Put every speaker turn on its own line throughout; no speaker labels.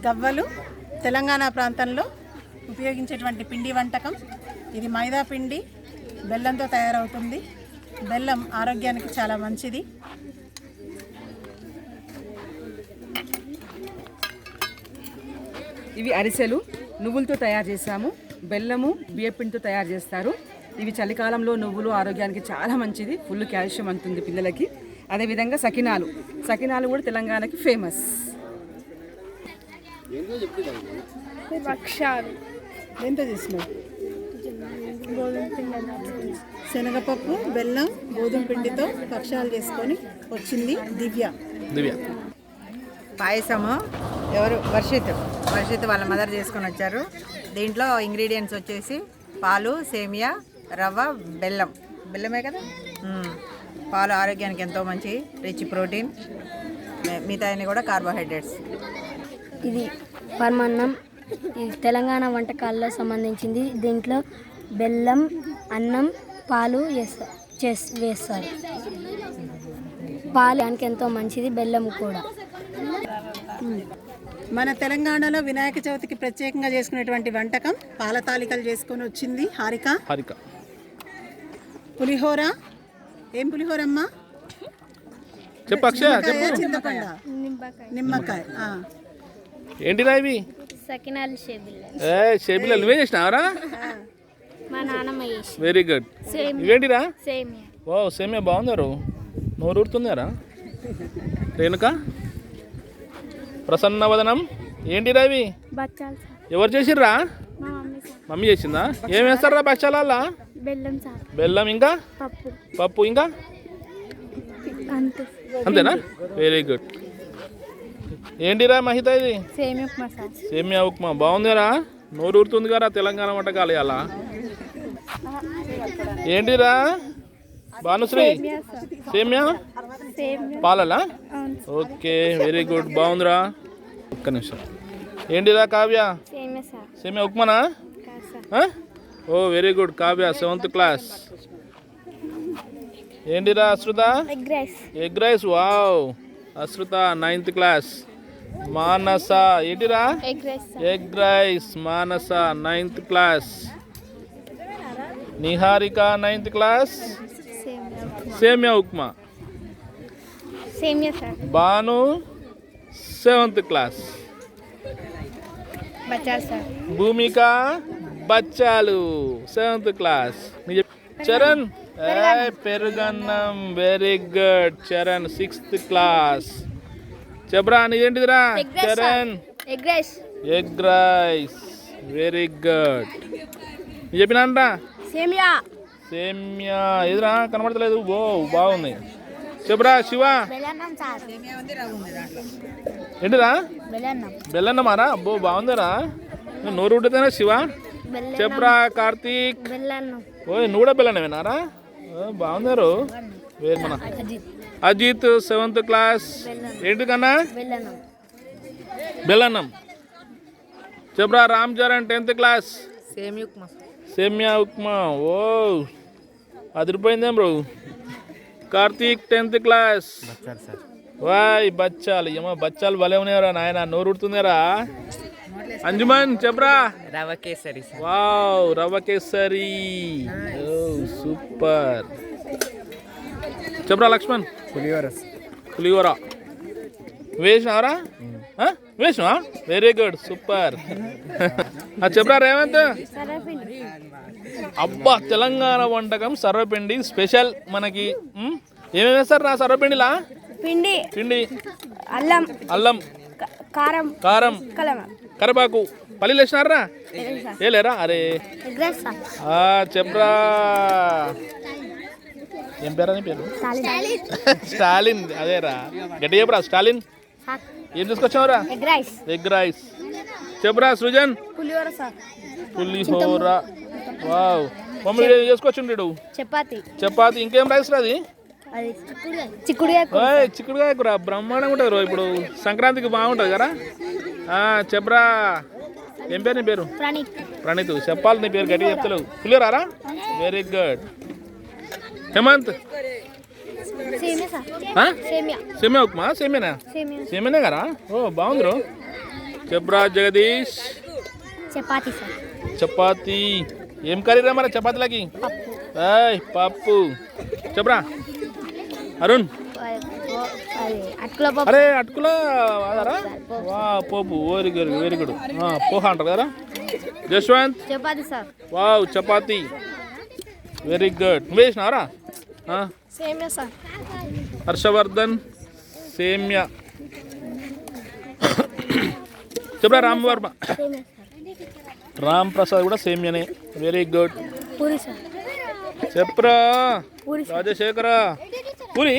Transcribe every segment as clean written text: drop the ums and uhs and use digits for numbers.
గవ్వలు తెలంగాణ ప్రాంతంలో ఉపయోగించేటువంటి పిండి వంటకం. ఇది మైదా పిండి బెల్లంతో తయారవుతుంది. బెల్లం ఆరోగ్యానికి చాలా మంచిది.
ఇవి అరిసెలు నువ్వులతో తయారు చేసాము. బెల్లము బియ్యపిండితో తయారు చేస్తారు. ఇవి చలికాలంలో నువ్వులు ఆరోగ్యానికి చాలా మంచిది. ఫుల్ కాల్షియం అందుతుంది పిల్లలకి. అదేవిధంగా సకినాలు కూడా తెలంగాణకి ఫేమస్.
భక్షాలు ఎంతో చేసినావు? శనగపప్పు, బెల్లం, గోధుమ పిండితో భక్షాలు చేసుకొని వచ్చింది దివ్య.
పాయసము వర్షిత్ వాళ్ళ మదర్ చేసుకొని వచ్చారు. దీంట్లో ఇంగ్రీడియంట్స్ వచ్చేసి పాలు, సేమియా, రవ్వ, బెల్లమే కదా. పాలు ఆరోగ్యానికి ఎంతో మంచి, రిచ్ ప్రోటీన్, మిగతా కూడా కార్బోహైడ్రేట్స్.
ఇది పరమాన్నం. ఇది తెలంగాణ వంటకాల్లో సంబంధించింది. దీంట్లో బెల్లం, అన్నం, పాలు వేస్తారు. పాలు దానికి ఎంతో మంచిది, బెల్లం కూడా.
మన తెలంగాణలో వినాయక చవితికి ప్రత్యేకంగా చేసుకునేటువంటి వంటకం పాల తాలికలు చేసుకొని వచ్చింది హారిక. పులిహోర. ఏం పులిహోరమ్మా? చింతపండు, నిమ్మకాయ.
ఏంటిరా ఇవి?
సకినాలు,
షేబిల్లా నువ్వే చేసినావరా?
మా నాన్నమ్మ చేసి.
Very good. ఇవేంటిరా?
సేమియా.
ఓ సేమియా బాగుందారు. నోరు ఊరుతుందారా? రేణుక ప్రసన్న వదనం. ఏంటిరా ఇవి?
బచ్చాలు.
ఎవరు చేసిర్రా?
మా
మమ్మీ చేసిందా? ఏం వేస్తారా బచ్చాలల్లా?
బెల్లం సార్.
బెల్లం ఇంకా పప్పు ఇంకా అంతేనా? Very good. ఏంటిరా మహిత ఇది?
సేమియా ఉప్మా సార్.
సేమియా ఉప్మా బాగుందిరా. నోరు ఊరుతుంది కదా తెలంగాణ వంటకాలు అలా. ఏంటిరా భానుశ్రీ? సేమియా పాలలా? ఓకే వెరీ గుడ్ బాగుందిరా. ఒక్క నిమిషం. ఏంటిరా కావ్య? సేమియా ఉప్మానా? ఓ very good Kavya, 7th class. ఏంటిరా Ashrutha? Egg rice. Wow. Ashrutha 9th class. Manasa ఏంటిరా? Egg rice. Manasa 9th class. Niharika 9th class. Semiya upma. Banu 7th class. భూమిక బచ్చాలు 7th క్లాస్. చరణ్ పెరుగన్నం. Very good Charan 6th class. చెప్పరా నీదేంటిదిరా? Charan egg rice. Very good. నీ చెప్పినా? సేమియా ఎదురా కనబడతలేదు. ఓ బాగుంది. చెప్పరా శివ? ఏంటిరా? బెల్లన్నమారా? అబ్బో బాగుందిరా. నోరు ఉంటుందేనా శివ? చెప్పరా కార్తీక్? ఓ నువ్వు కూడా బెల్లన్నమేనారా? బాగుందారు. మన అజిత్ 7th క్లాస్. ఏంటి కన్నా? బెల్లన్నం. చెప్పరా రామ్ చరణ్ 10th క్లాస్. సేమియా ఉప్మా. ఓ అదిరిపోయిందేం బ్రో. Karthik 10th class. వాయ్ బచ్చాలు. ఏమో బచ్చాలు భలే ఉన్నాయరా నాయన. నోరు ఉడుతుందేరా. అంజుమన్ చెప్పరా?
రవ్వ కేసరి.
వావ్ రవ్వ కేసరి. సూపర్. చెప్పరా లక్ష్మణ్? పులిహోర. వేసినావరా? వేసినా? Very good super. చెప్పరా రేవంత్? అబ్బా తెలంగాణ వంటకం సర్వపిండి స్పెషల్ మనకి. ఏమేమి వేస్తారు నా సర్వపిండిలా? పిండి, అల్లం, కారం, కరివేపాకు, పల్లీలు వేసినారా? వేయలేరా? అరే చెప్పరా. ఏం పేరు? అని పేరు స్టాలిన్. అదేరా గట్టి చెప్పరా. స్టాలిన్ ఏం తీసుకొచ్చావురా? Egg rice. చెప్పరా సృజన్? పులిహోర. వావ్ మమ్మీ చేసుకొచ్చిండు. చపాతి. ఇంకేం రైస్ రాది? చిక్కుడుకాయ కూర బ్రహ్మాండంగా ఉంటుంది. ఇప్పుడు సంక్రాంతికి బాగుంటుంది కదా. చెప్పరా ఏం పేరు నీ పేరు?
ప్రణీత్.
ప్రణీత్. చెప్పాలి నీ పేరు గట్టిగా చెప్తలేవు. పులిహోరారా? Very good. Hemanth?
Semiya sir. సేమియా.
సేమియా ఉప్మా? సేమియానా? సేమియానే కదా? ఓ బాగుంది రో. చెప్రా జగదీష్.
చపాతీ సార్.
చపాతీ. ఏం కర్రీ రా మరి చపాతీలకి? పప్పు. చెప్పరా అరుణ్?
అటుకుల పప్పు.
అరే అటుకుల అదారా? వా పోపు. Very good very good. Poha అంటారు కదా. Jashwanth?
Chapati sir.
Wow chapati. Very good. నువ్వు వేసినావరా?
సేమియా సార్.
హర్షవర్ధన్? సేమ్యా. చెప్పరా రామవర్మ? రామ్ ప్రసాద్ కూడా సేమ్యానే. Very good.
పూరి సార్.
చెప్పరా Rajashekara? Puri.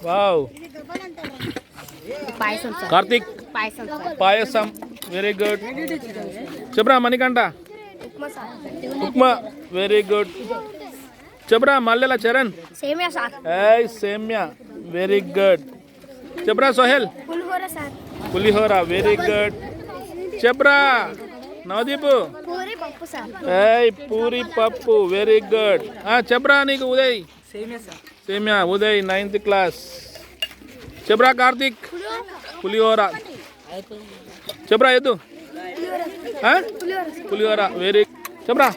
Wow.
Payasam sir.
Karthik?
Payasam sir.
Payasam. Very good. చెప్పరా Manikanta?
Upma sir.
Upma. Very good. చెప్పరా Mallela Charan?
Semiya sir.
Semiya. Very good. చెప్పరా Sohel?
Pulihora sir.
Pulihora. Very good. చెప్పరా నవదీప్?
పూరి పప్పు సార్.
పూరి పప్పు. Very good. చెప్పరా నీకు ఉదయ్? సేమ్యా. Uday 9th class. చెప్పరా కార్తిక్? పులిహోర. చెప్పరా ఎద్దు? పులిహోర. వెరీ. చెప్పరా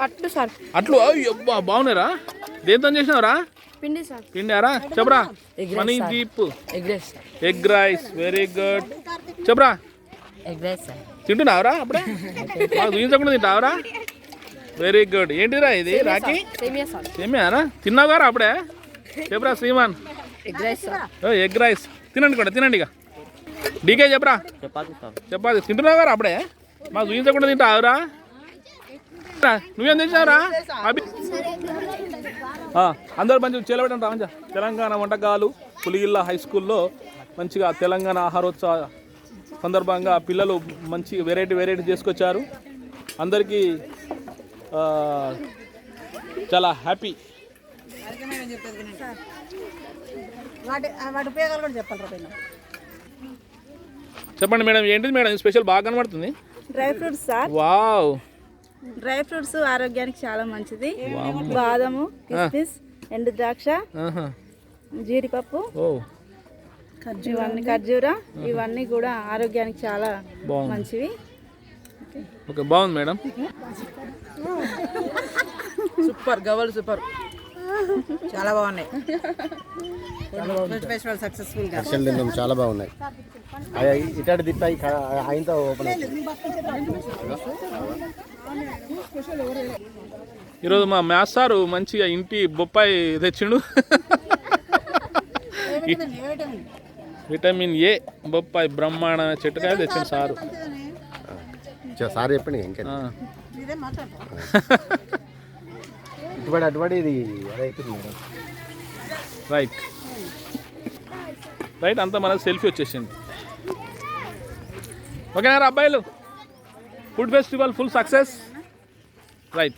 అట్లు సార్.
అట్లు. అబ్బా బాగున్నారా? దేంతో చేసినావురా?
పిండి సార్.
పిండారా? చెప్పరా Manideep? Egg rice. Very good. చెప్పరా తింటున్నావురా? అప్పుడే చూపించకుండా తింటావురా? Very good. ఏంటిరా ఇది రాకి? సేమియానా? తిన్నావు గారా అప్పుడే? చెప్పరా శ్రీమాన్? Egg rice. తినండి కూడా తినండి. ఇక డీకే చెప్పరా? చపాతి. తింటున్నావు గారా అప్పుడే? మాకు చూపించకుండా తింటావురా? నువ్వేం తెచ్చావురా? అందరూ మంచిగా చేలబెట్టండి రా. మంచిగా తెలంగాణ వంటకాలు పులిగిల్ల హై స్కూల్లో మంచిగా తెలంగాణ ఆహారోత్సవ సందర్భంగా పిల్లలు మంచి వెరైటీ చేసుకొచ్చారు. అందరికీ చాలా హ్యాపీ.
వాటి ఉపయోగాలు కూడా చెప్పాలి.
చెప్పండి మేడం. ఏంటిది మేడం స్పెషల్ బాగా కనబడుతుంది?
Dry fruits sir.
Wow.
Dry fruits ఆరోగ్యానికి చాలా మంచిది. బాదము, కిస్మిస్, ఎండు ద్రాక్ష, జీడిపప్పు, ఇవన్నీ ఖర్జూర, ఇవన్నీ కూడా ఆరోగ్యానికి చాలా మంచివి.
ఓకే బాగుంది మేడం.
సూపర్ గవ్వలు సూపర్.
చాలా బాగున్నాయి.
ఫెస్టివల్ సక్సెస్ఫుల్ గా
చాలా బాగున్నాయి. ఇటాడు తిప్పాయి ఆయనతో ఓపెన్.
ఈరోజు మా మ్యాథ్స్ సారు మంచిగా ఇంటి బొప్పాయి తెచ్చిండు. విటమిన్ ఏ బొప్పాయి బ్రహ్మాండ చెట్టుకాయ తెచ్చిండు సారు.
సార్ చెప్పండి. ఇంకా అటువంటి ఇది
రైట్ అంతా మన సెల్ఫీ వచ్చేసింది. ఓకేనా అబ్బాయిలు? Food festival full success. Right.